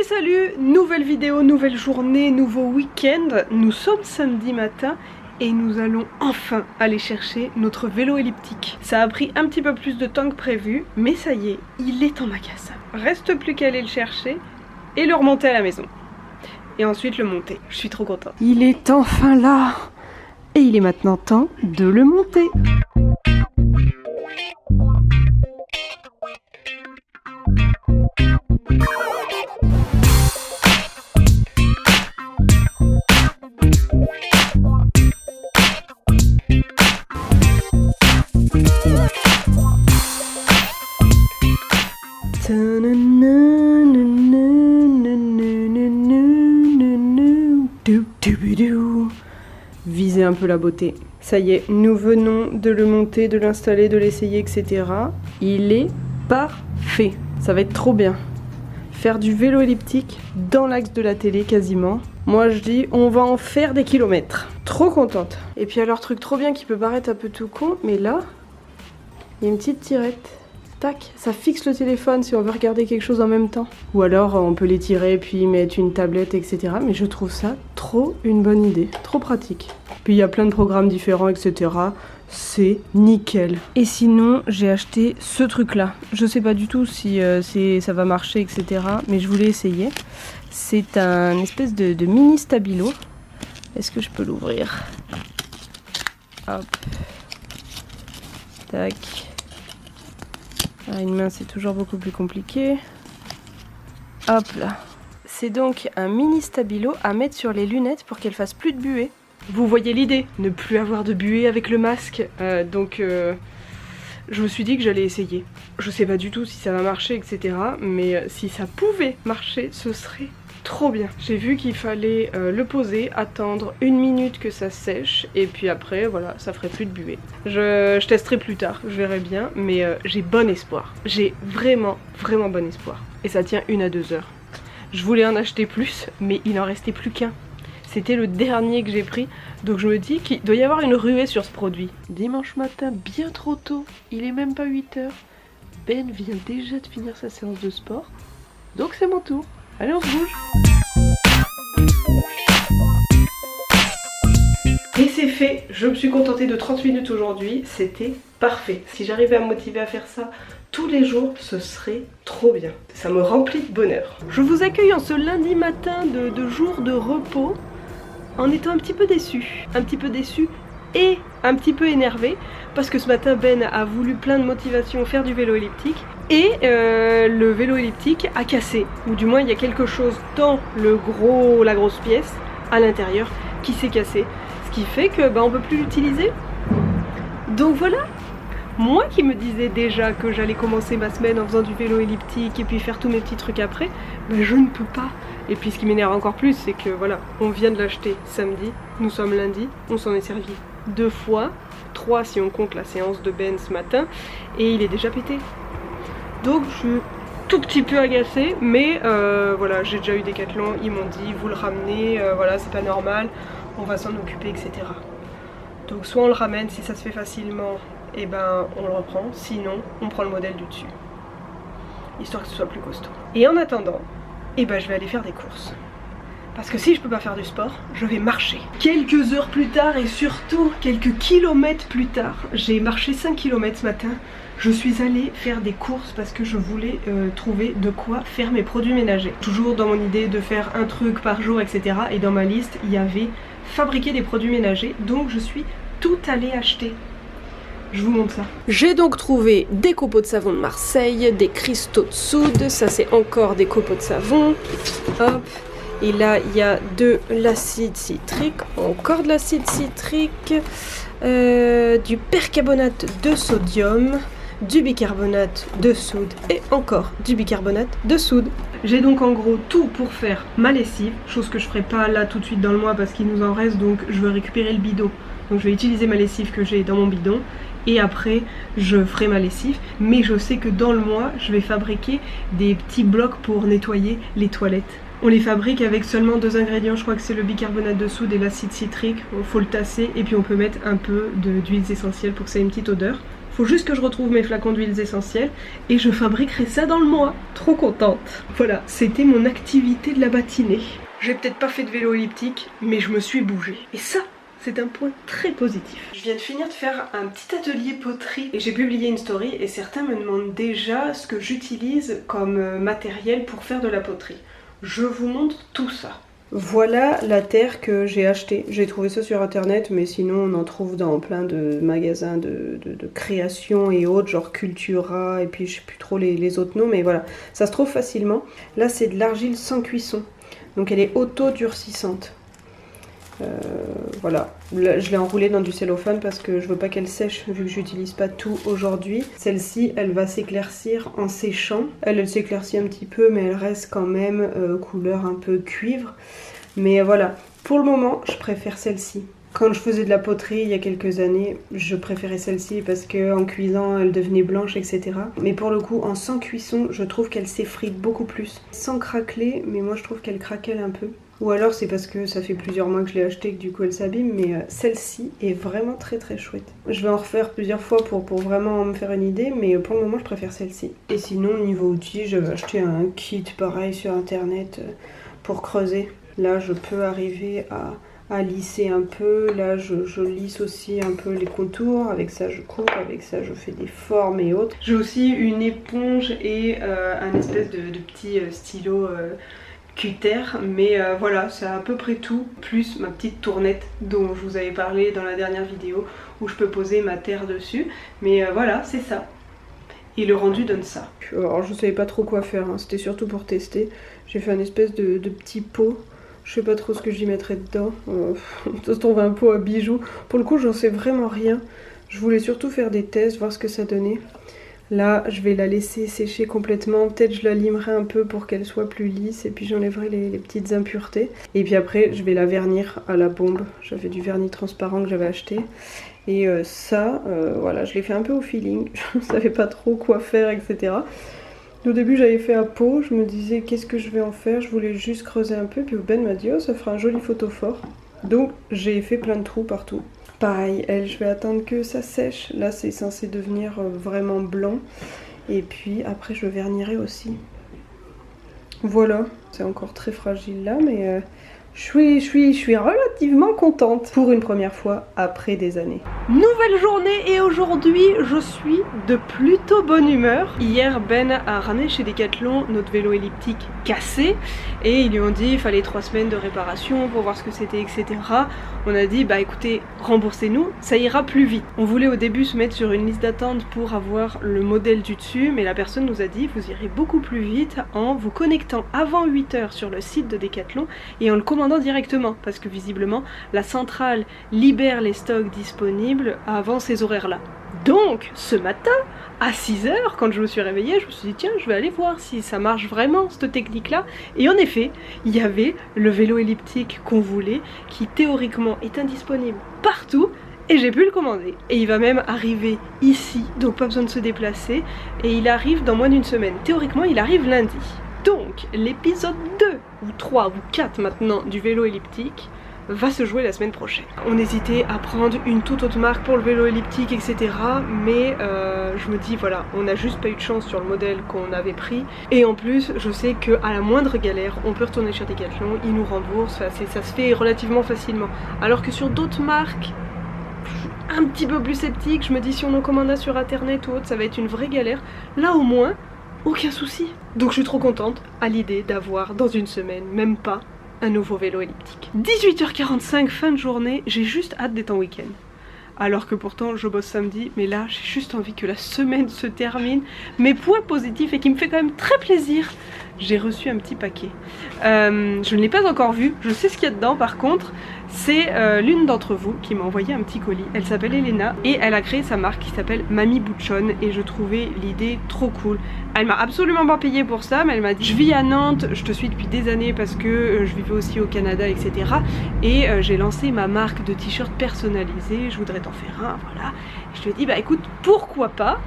Salut, nouvelle vidéo, nouvelle journée, nouveau week-end. Nous sommes samedi matin et nous allons enfin aller chercher notre vélo elliptique. Ça a pris un petit peu plus de temps que prévu, mais ça y est, il est en magasin. Reste plus qu'à aller le chercher et le remonter à la maison. Et ensuite le monter. Je suis trop contente. Il est enfin là et il est maintenant temps de le monter. Visez un peu la beauté. Ça y est, nous venons de le monter, de l'installer, de l'essayer, etc. Il est parfait. Ça va être trop bien. Faire du vélo elliptique dans l'axe de la télé quasiment. Moi je dis, on va en faire des kilomètres. Trop contente. Et puis alors, truc trop bien qui peut paraître un peu tout con, mais là, il y a une petite tirette. Tac, ça fixe le téléphone si on veut regarder quelque chose en même temps. Ou alors on peut les tirer puis mettre une tablette, etc. Mais je trouve ça trop une bonne idée, trop pratique. Puis il y a plein de programmes différents, etc. C'est nickel. Et sinon, j'ai acheté ce truc-là. Je sais pas du tout si ça va marcher, etc. Mais je voulais essayer. C'est un espèce de mini stabilo. Est-ce que je peux l'ouvrir? Hop. Tac. Une main, c'est toujours beaucoup plus compliqué. Hop là. C'est donc un mini stabilo à mettre sur les lunettes pour qu'elles fassent plus de buée. Vous voyez l'idée, ne plus avoir de buée avec le masque. Je me suis dit que j'allais essayer. Je sais pas du tout si ça va marcher, etc. Mais si ça pouvait marcher, ce serait trop bien. J'ai vu qu'il fallait le poser, attendre 1 minute que ça sèche et puis après voilà, ça ferait plus de buée. Je testerai plus tard, je verrai bien, mais j'ai bon espoir. J'ai vraiment bon espoir. Et ça tient 1 à 2 heures. Je voulais en acheter plus, mais il n'en restait plus qu'un. C'était le dernier que j'ai pris, donc je me dis qu'il doit y avoir une ruée sur ce produit. Dimanche matin, bien trop tôt, il est même pas 8 heures. Ben vient déjà de finir sa séance de sport, donc c'est mon tour. Allez, on se bouge. Et c'est fait, je me suis contentée de 30 minutes aujourd'hui, c'était parfait. Si j'arrivais à me motiver à faire ça tous les jours, ce serait trop bien. Ça me remplit de bonheur. Je vous accueille en ce lundi matin de jour de repos en étant un petit peu déçue. Un petit peu déçue et un petit peu énervée parce que ce matin Ben a voulu plein de motivation faire du vélo elliptique et le vélo elliptique a cassé, ou du moins il y a quelque chose dans la grosse pièce à l'intérieur qui s'est cassé, ce qui fait que on peut plus l'utiliser. Donc voilà, moi qui me disais déjà que j'allais commencer ma semaine en faisant du vélo elliptique et puis faire tous mes petits trucs après, je ne peux pas. Et puis ce qui m'énerve encore plus, c'est que voilà, on vient de l'acheter samedi, nous sommes lundi, on s'en est servi 2 fois, 3 si on compte la séance de Ben ce matin, et il est déjà pété. Donc je suis tout petit peu agacée, mais voilà, j'ai déjà eu Decathlon, ils m'ont dit vous le ramenez, voilà, c'est pas normal, on va s'en occuper, etc. Donc soit on le ramène si ça se fait facilement, et on le reprend, sinon on prend le modèle du dessus, histoire que ce soit plus costaud. Et en attendant, je vais aller faire des courses. Parce que si je peux pas faire du sport, je vais marcher. Quelques heures plus tard et surtout quelques kilomètres plus tard, j'ai marché 5 km ce matin. Je suis allée faire des courses parce que je voulais trouver de quoi faire mes produits ménagers. Toujours dans mon idée de faire un truc par jour, etc. Et dans ma liste, il y avait fabriquer des produits ménagers. Donc je suis tout allée acheter. Je vous montre ça. J'ai donc trouvé des copeaux de savon de Marseille, des cristaux de soude, ça c'est encore des copeaux de savon. Hop. Et là il y a de l'acide citrique, encore de l'acide citrique, du percarbonate de sodium, du bicarbonate de soude et encore du bicarbonate de soude. J'ai donc en gros tout pour faire ma lessive, chose que je ferai pas là tout de suite dans le mois parce qu'il nous en reste, donc je vais récupérer le bidon. Donc je vais utiliser ma lessive que j'ai dans mon bidon et après je ferai ma lessive, mais je sais que dans le mois je vais fabriquer des petits blocs pour nettoyer les toilettes. On les fabrique avec seulement 2 ingrédients, je crois que c'est le bicarbonate de soude et l'acide citrique. Il faut le tasser et puis on peut mettre un peu d'huiles essentielles pour que ça ait une petite odeur. Faut juste que je retrouve mes flacons d'huiles essentielles et je fabriquerai ça dans le mois. Trop contente. Voilà, c'était mon activité de la matinée. J'ai peut-être pas fait de vélo elliptique, mais je me suis bougée. Et ça, c'est un point très positif. Je viens de finir de faire un petit atelier poterie et j'ai publié une story et certains me demandent déjà ce que j'utilise comme matériel pour faire de la poterie. Je vous montre tout ça. Voilà la terre que j'ai achetée. J'ai trouvé ça sur internet, mais sinon on en trouve dans plein de magasins de création et autres, genre Cultura, et puis je sais plus trop les autres noms, mais voilà, ça se trouve facilement. Là c'est de l'argile sans cuisson, donc elle est auto-durcissante. Voilà, là, je l'ai enroulée dans du cellophane parce que je veux pas qu'elle sèche vu que j'utilise pas tout aujourd'hui. Celle-ci, elle va s'éclaircir en séchant. Elle s'éclaircit un petit peu, mais elle reste quand même couleur un peu cuivre. Mais voilà, pour le moment, je préfère celle-ci. Quand je faisais de la poterie il y a quelques années, je préférais celle-ci parce qu'en cuisant, elle devenait blanche, etc. Mais pour le coup, en sans cuisson, je trouve qu'elle s'effrite beaucoup plus. Sans craqueler, mais moi je trouve qu'elle craquelle un peu. Ou alors c'est parce que ça fait plusieurs mois que je l'ai achetée que du coup elle s'abîme, mais celle-ci est vraiment très très chouette. Je vais en refaire plusieurs fois pour vraiment me faire une idée, mais pour le moment je préfère celle-ci. Et sinon niveau outils, j'avais acheté un kit pareil sur internet pour creuser. Là je peux arriver à lisser un peu, là je lisse aussi un peu les contours, avec ça je coupe, avec ça je fais des formes et autres. J'ai aussi une éponge et un espèce de petit stylo cutter, mais voilà, c'est à peu près tout, plus ma petite tournette dont je vous avais parlé dans la dernière vidéo où je peux poser ma terre dessus, mais voilà, c'est ça. Et le rendu donne ça. Alors je savais pas trop quoi faire, hein. C'était surtout pour tester. J'ai fait une espèce de petit pot. Je sais pas trop ce que j'y mettrais dedans. Ça se trouve un pot à bijoux. Pour le coup j'en sais vraiment rien. Je voulais surtout faire des tests, voir ce que ça donnait. Là, je vais la laisser sécher complètement. Peut-être je la limerai un peu pour qu'elle soit plus lisse. Et puis j'enlèverai les petites impuretés. Et puis après, je vais la vernir à la bombe. J'avais du vernis transparent que j'avais acheté. Et ça, voilà, je l'ai fait un peu au feeling. Je ne savais pas trop quoi faire, etc. Au début, j'avais fait à peau. Je me disais, qu'est-ce que je vais en faire? Je voulais juste creuser un peu. Puis Ben m'a dit, oh, ça fera un joli photophore. Donc, j'ai fait plein de trous partout. Pareil, elle, je vais attendre que ça sèche. Là, c'est censé devenir vraiment blanc. Et puis après, je vernirai aussi. Voilà, c'est encore très fragile là, mais je suis relativement contente pour une première fois après des années. Nouvelle journée et aujourd'hui, je suis de plutôt bonne humeur. Hier, Ben a ramené chez Decathlon notre vélo elliptique cassé et ils lui ont dit qu'il fallait 3 semaines de réparation pour voir ce que c'était, etc. On a dit, bah écoutez, remboursez-nous, ça ira plus vite. On voulait au début se mettre sur une liste d'attente pour avoir le modèle du dessus, mais la personne nous a dit, vous irez beaucoup plus vite en vous connectant avant 8 h sur le site de Decathlon et en le commandant directement, parce que visiblement, la centrale libère les stocks disponibles avant ces horaires-là. Donc, ce matin, à 6 h, quand je me suis réveillée, je me suis dit, tiens, je vais aller voir si ça marche vraiment, cette technique-là. Et en effet, il y avait le vélo elliptique qu'on voulait, qui théoriquement est indisponible partout, et j'ai pu le commander. Et il va même arriver ici, donc pas besoin de se déplacer, et il arrive dans moins d'une semaine. Théoriquement, il arrive lundi. Donc, l'épisode 2, ou 3, ou 4 maintenant, du vélo elliptique, va se jouer la semaine prochaine. On hésitait à prendre une toute autre marque pour le vélo elliptique, etc. Mais je me dis, voilà, on n'a juste pas eu de chance sur le modèle qu'on avait pris. Et en plus, je sais qu'à la moindre galère, on peut retourner chez Decathlon, ils nous remboursent, ça se fait relativement facilement. Alors que sur d'autres marques, un petit peu plus sceptique, je me dis si on en commande sur internet ou autre, ça va être une vraie galère. Là au moins, aucun souci. Donc je suis trop contente à l'idée d'avoir dans une semaine, même pas, un nouveau vélo elliptique. 18 h 45, fin de journée, j'ai juste hâte d'être en week-end. Alors que pourtant je bosse samedi, mais là j'ai juste envie que la semaine se termine. Mais point positif et qui me fait quand même très plaisir, j'ai reçu un petit paquet. Je ne l'ai pas encore vu, je sais ce qu'il y a dedans par contre. C'est l'une d'entre vous qui m'a envoyé un petit colis. Elle s'appelle Elena et elle a créé sa marque qui s'appelle Mamie Bouchonne et je trouvais l'idée trop cool. Elle m'a absolument pas payé pour ça, mais elle m'a dit je vis à Nantes, je te suis depuis des années parce que je vivais aussi au Canada, etc. Et j'ai lancé ma marque de t-shirts personnalisés, je voudrais t'en faire un, voilà. Je lui ai dit bah écoute pourquoi pas,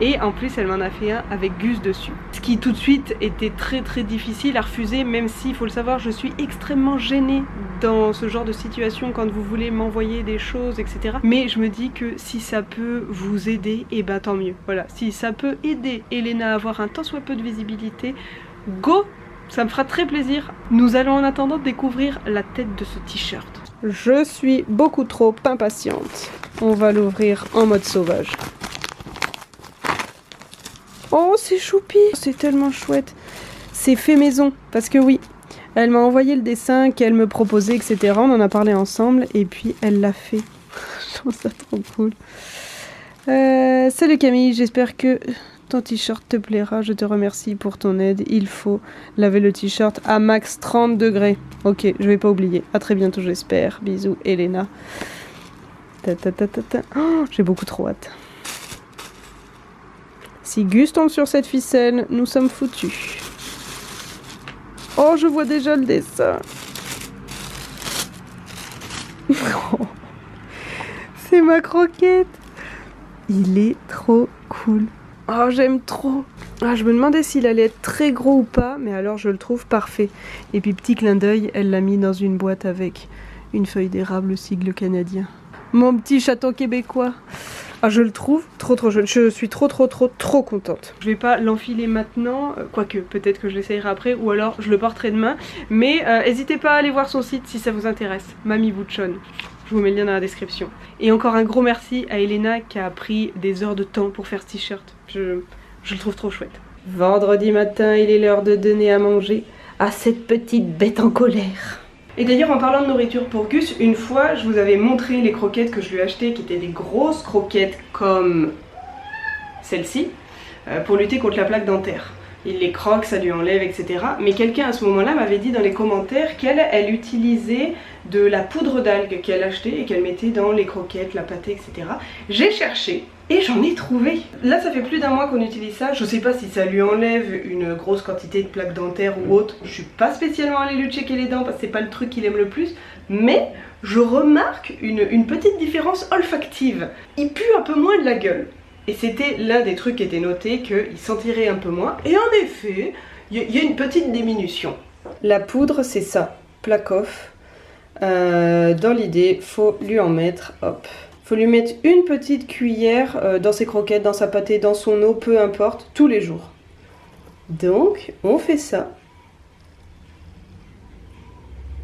et en plus elle m'en a fait un avec Gus dessus. Ce qui tout de suite était très difficile à refuser, même si il faut le savoir je suis extrêmement gênée dans ce genre de situation quand vous voulez m'envoyer des choses etc. Mais je me dis que si ça peut vous aider, et ben tant mieux. Voilà, si ça peut aider Elena à avoir un tant soit peu de visibilité, go! Ça me fera très plaisir. Nous allons en attendant découvrir la tête de ce t-shirt. Je suis beaucoup trop impatiente. On va l'ouvrir en mode sauvage. Oh, c'est choupi! C'est tellement chouette. C'est fait maison. Parce que oui, elle m'a envoyé le dessin qu'elle me proposait, etc. On en a parlé ensemble et puis elle l'a fait. Je trouve ça trop cool. Salut Camille, j'espère que ton t-shirt te plaira. Je te remercie pour ton aide. Il faut laver le t-shirt à max 30 degrés. Ok, je vais pas oublier. À très bientôt, j'espère. Bisous, Elena. Oh, j'ai beaucoup trop hâte. Si Gus tombe sur cette ficelle, nous sommes foutus. Oh, je vois déjà le dessin. C'est ma croquette. Il est trop cool. Oh, j'aime trop. Ah, je me demandais s'il allait être très gros ou pas, mais alors je le trouve parfait. Et puis petit clin d'œil, elle l'a mis dans une boîte avec une feuille d'érable, sigle canadien. Mon petit chaton québécois. Ah, je le trouve trop jeune. Je suis trop contente. Je vais pas l'enfiler maintenant, quoique peut-être que je l'essayerai après, ou alors je le porterai demain. Mais n'hésitez pas à aller voir son site si ça vous intéresse. Mamie Bouchon. Je vous mets le lien dans la description. Et encore un gros merci à Elena qui a pris des heures de temps pour faire ce t-shirt. Je le trouve trop chouette. Vendredi matin, il est l'heure de donner à manger à cette petite bête en colère. Et d'ailleurs, en parlant de nourriture pour Gus, une fois, je vous avais montré les croquettes que je lui ai achetées, qui étaient des grosses croquettes comme celle-ci, pour lutter contre la plaque dentaire. Il les croque, ça lui enlève, etc. Mais quelqu'un à ce moment-là m'avait dit dans les commentaires qu'elle utilisait de la poudre d'algues qu'elle achetait et qu'elle mettait dans les croquettes, la pâtée, etc. J'ai cherché et j'en ai trouvé. Là, ça fait plus d'un mois qu'on utilise ça. Je sais pas si ça lui enlève une grosse quantité de plaques dentaires ou autre. Je suis pas spécialement allée lui checker les dents parce que c'est pas le truc qu'il aime le plus. Mais je remarque une petite différence olfactive. Il pue un peu moins de la gueule. Et c'était l'un des trucs qui était noté, qu'il sentirait un peu moins. Et en effet, il y a une petite diminution. La poudre, c'est ça, plaque off. Dans l'idée, faut lui en mettre, hop. Faut lui mettre une petite cuillère dans ses croquettes, dans sa pâtée, dans son eau, peu importe, tous les jours. Donc, on fait ça.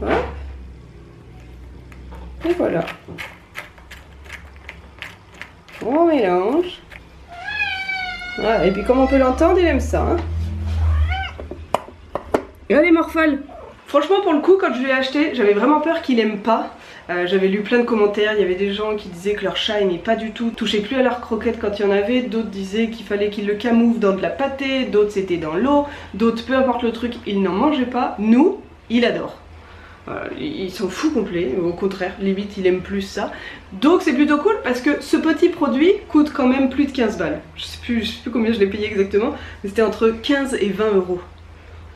Hop. Et voilà. On mélange. Voilà, et puis comme on peut l'entendre, il aime ça. Hein. Allez Morphale. Franchement pour le coup quand je l'ai acheté, j'avais vraiment peur qu'il aime pas. J'avais lu plein de commentaires, il y avait des gens qui disaient que leur chat aimait pas du tout, touchait plus à leur croquette quand il y en avait, d'autres disaient qu'il fallait qu'il le camoufle dans de la pâtée, d'autres c'était dans l'eau, d'autres peu importe le truc, il n'en mangeait pas. Nous, il adore. Il s'en fout complet, au contraire, limite il aime plus ça. Donc c'est plutôt cool parce que ce petit produit coûte quand même plus de 15 balles. Je sais plus combien je l'ai payé exactement, mais c'était entre 15 et 20 euros.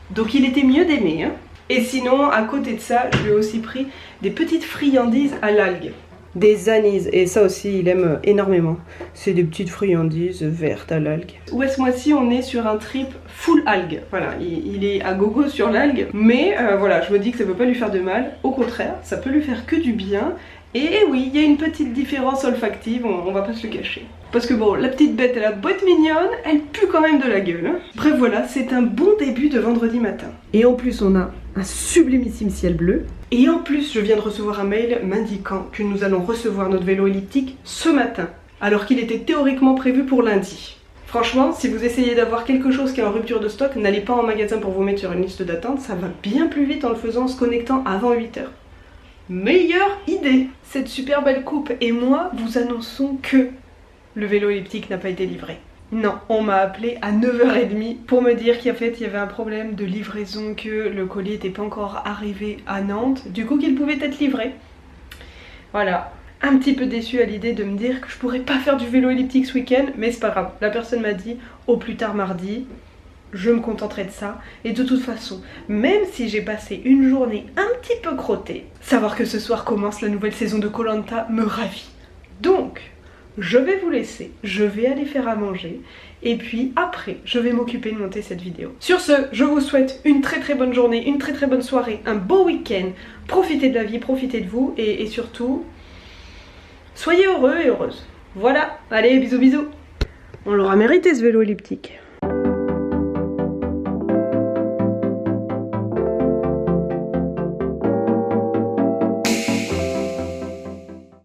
Donc il était mieux d'aimer. Hein. Et sinon, à côté de ça, je lui ai aussi pris des petites friandises à l'algue. Des anises, et ça aussi il aime énormément. C'est des petites friandises vertes à l'algue. Ouais, ce mois-ci on est sur un trip full algue. Voilà, il est à gogo sur l'algue. Mais voilà, je me dis que ça peut pas lui faire de mal. Au contraire, ça peut lui faire que du bien. Et oui, il y a une petite différence olfactive, on va pas se le cacher. Parce que bon, la petite bête elle a beau être mignonne, elle pue quand même de la gueule. Hein. Bref voilà, c'est un bon début de vendredi matin. Et en plus on a un sublimissime ciel bleu. Et en plus je viens de recevoir un mail m'indiquant que nous allons recevoir notre vélo elliptique ce matin. Alors qu'il était théoriquement prévu pour lundi. Franchement, si vous essayez d'avoir quelque chose qui est en rupture de stock, n'allez pas en magasin pour vous mettre sur une liste d'attente, ça va bien plus vite en le faisant, en se connectant avant 8 h. Meilleure idée! Cette super belle coupe et moi vous annonçons que le vélo elliptique n'a pas été livré. Non, on m'a appelé à 9h30 pour me dire qu'en fait il y avait un problème de livraison, que le colis n'était pas encore arrivé à Nantes, du coup qu'il pouvait être livré. Voilà, un petit peu déçue à l'idée de me dire que je pourrais pas faire du vélo elliptique ce week-end, mais c'est pas grave. La personne m'a dit au plus tard mardi, je me contenterai de ça. Et de toute façon, même si j'ai passé une journée un petit peu crottée, savoir que ce soir commence la nouvelle saison de Koh-Lanta me ravit. Donc, je vais vous laisser, je vais aller faire à manger et puis après je vais m'occuper de monter cette vidéo. Sur ce, je vous souhaite une très bonne journée, une très bonne soirée, un beau week-end, profitez de la vie, profitez de vous et surtout, soyez heureux et heureuses. Voilà, allez bisous bisous. On l'aura mérité ce vélo elliptique.